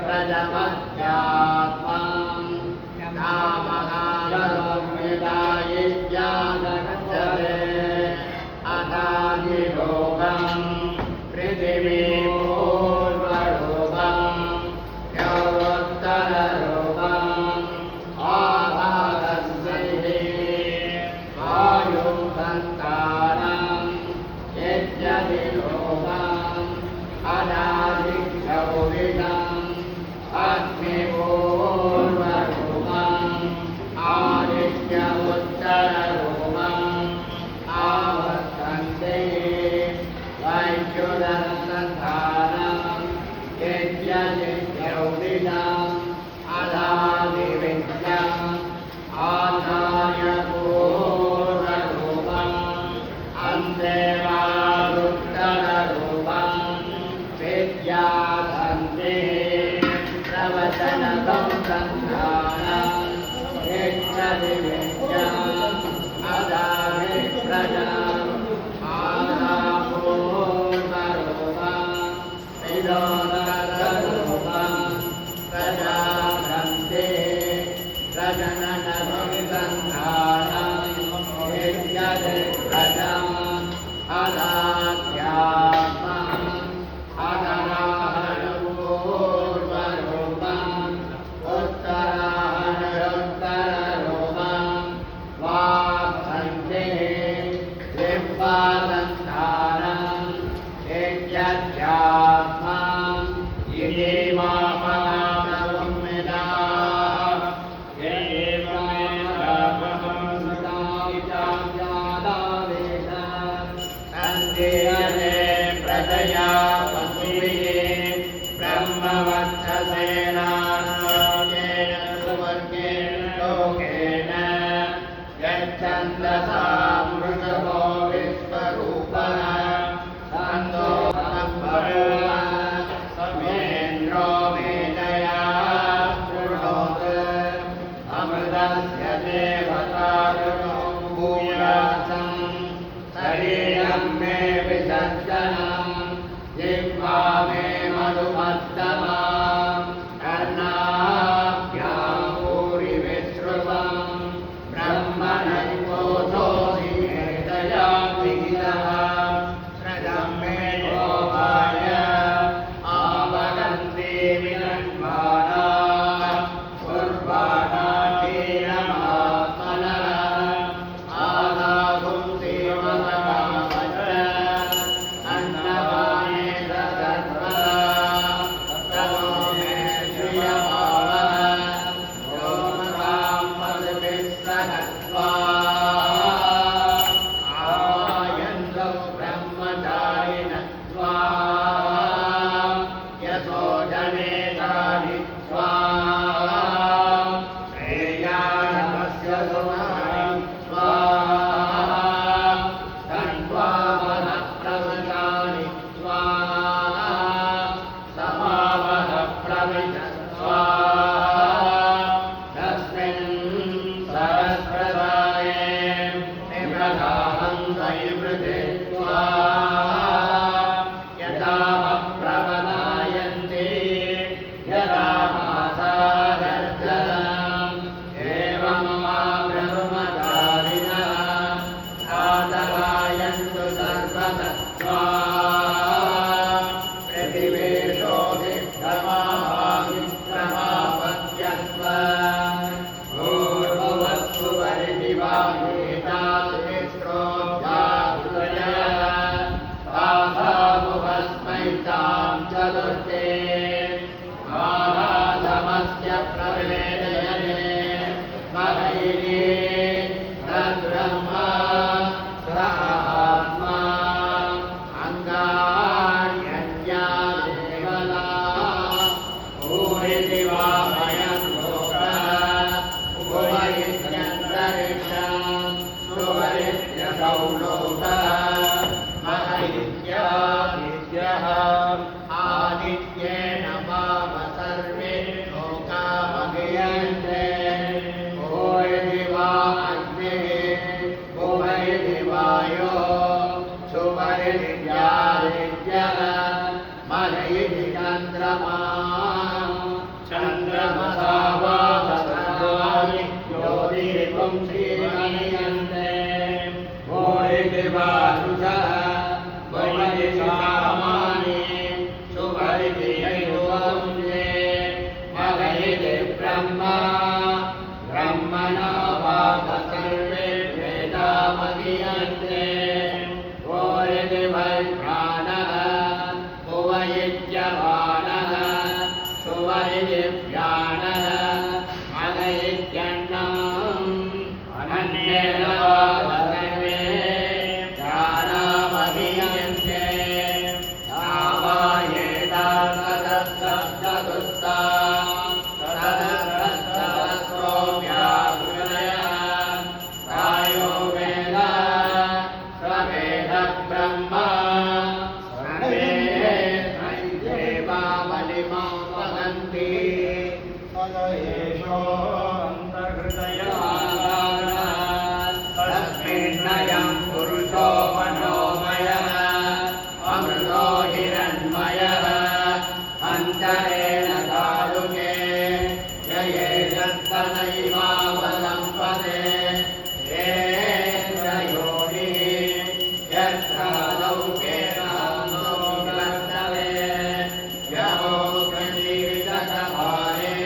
प्रजमध्यात्मं कामकालसंविदायिज्ञानगच्छते अथाधिलोकं पृथिवीपूर्वरूपं यौत्तररूपम् आभागस्यैः वायुं संस्कारं यज्ञदिलोकम् अनादिक्षौरिणम् अग्निपूर्वरूपम् आदित्यमुत्तररूपम् आवर्तन्ते वैद्युतसंधानम् यज्ञदिक्षौरिणम् अनादिविद्यम् आधार्यपूर्वरूपम् अन्तेवारुत्तररूपम् विद्याधन्ते प्रवचनकं सन्धानम् यज्ञदिविद्यम् अदाविप्रजम् आधापूर्वरूपम् विदोदररूपम् प्रजाधन्ते प्रजननकं सन्धानम् यज्ञदिप्रजम् अदाध्यात्मम् अदराहणपूर्वरूपम् उत्तराहणोत्तररूपम् वाग्भन्ते दिव्यासन्धानम् यज्ञध्यात्मम् इतीमापनादवम्मिदाः प्रजया वसुभिः ब्रह्मवक्षसेनान्योन्येन सुवर्गेण लोकेन यच्छन्दसामृषभो विश्वरूपः छन्दो बभूव समेन्द्रो मेधया शृणोत् अमृतस्य देवतारुणो भूयासम् शरीरं मे विसर्जनम् जिह्वा मे मधुमत्तमाम् कर्णाभ्यां भूरिविश्रुवम् ब्रह्मणोऽसि मेधया विहितः श्रद्धं मे गोपाय आवगन्ति विनन्वानाः पूर्वाणातीरमात्मनः आदागुंसि आदित्येन माम सर्वे लोकामभियन्ते भूर्दिवा अग्निः भुवैर्दिवायो सुवर्दित्यादित्यः मलयिति चन्द्रमा श्रीमयन्ते मोरिदिवारुषः वैदिकामानि सुवैदिकैवंसे मगैदि ब्रह्मा ब्रह्मणा वाप सर्वे वेदामदीयन्ते मोरिदिवैप्राणः सुवैद्यवानः सुवैदिव्यानः मगैद्यन्नम् अनन्येन वाप सर्वे प्राणामदीयन्ते सावायेदा तदस्तदुस्ता तस्मिन्नयं पुरुषो मनोमयः अमृतो हिरण्मयः अन्तरेण दारुके ययेजस्तनैवावलम्बते येन योनिः यत्र लौकेन हंसोऽग्रस्तवे यमोग्रजीवितसभारे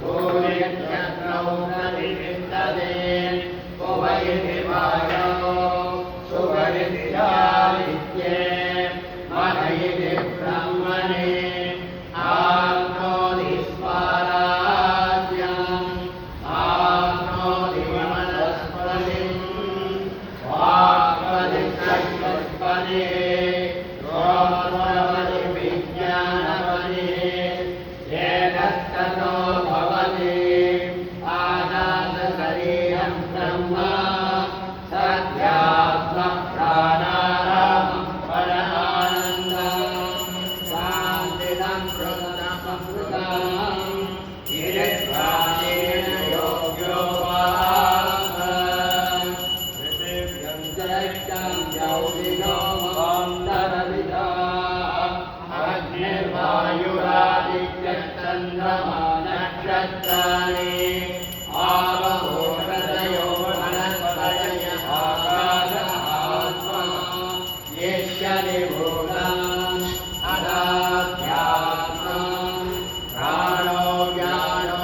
भूरित्यत्रौ प्रतिष्ठते वैदिवायो सुवैदियादित्ये महैदि ब्रह्मणे आप्नोति स्वराज्यम् आप्नोति वनस्पतिम् वाक्पतिः रोमवति विज्ञानपतिः येनस्ततो भवति आदातशरीरं ब्रह्म सत्यात्मप्राणारामं परमानन्दं शान्तिदं कृतममृतं गिरिध्वाजेन योग्यो पृथिव्यं दृष्टं यौदिनो मन्दरविदा अग्निर्वायुरादित्यचन्द्रमा नक्षत्राणि आवहोषधयो वनस्पतयः आकाशः येष्यनिभूतम् अदाध्यात्मम् प्राणो ज्ञानो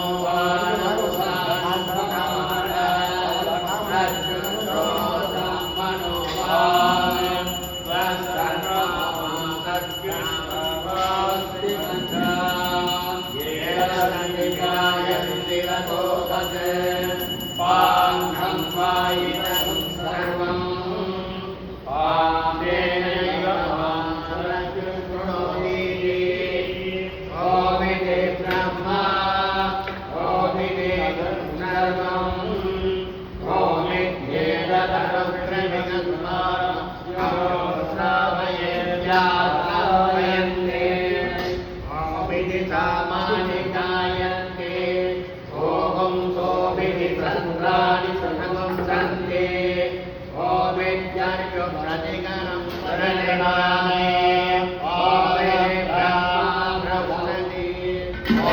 वानरुसात्मकमनश्रुतोऽहं मनोवान् स्वस्तन्मामसद्ज्ञानवास्ति पाङ्घं वायितं सर्वं पामेनैव मां शृणोति ओमिति ब्रह्मा ओमिति सर्वं ओमित्येतदनुग्रहणमाश्रावयन्ते ओमिति सामानि गायन्ते ओहं सोमिति चन्द्राणि सुखं सन्ते ओमित्यर्घ्य प्रतिगणं शरणमामे ओमे ब्रह्मा प्रभुसति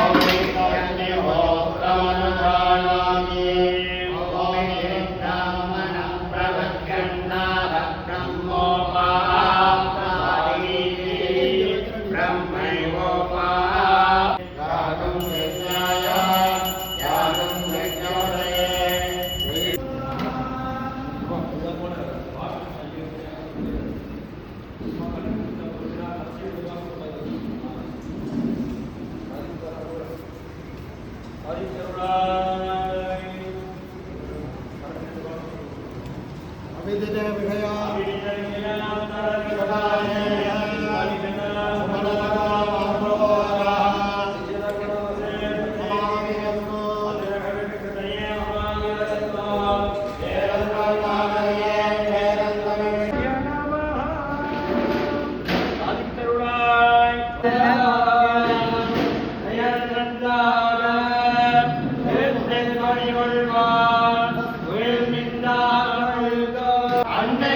ओमित्यग्निहोत्रमनुजानामि ओमिति ब्राह्मणं प्रवक्ष्यन्नाः ब्रह्मोपाप्तवादीति ब्रह्मैवोपाप्तं यज्ञाय यागं यज्ञोदये அன்னை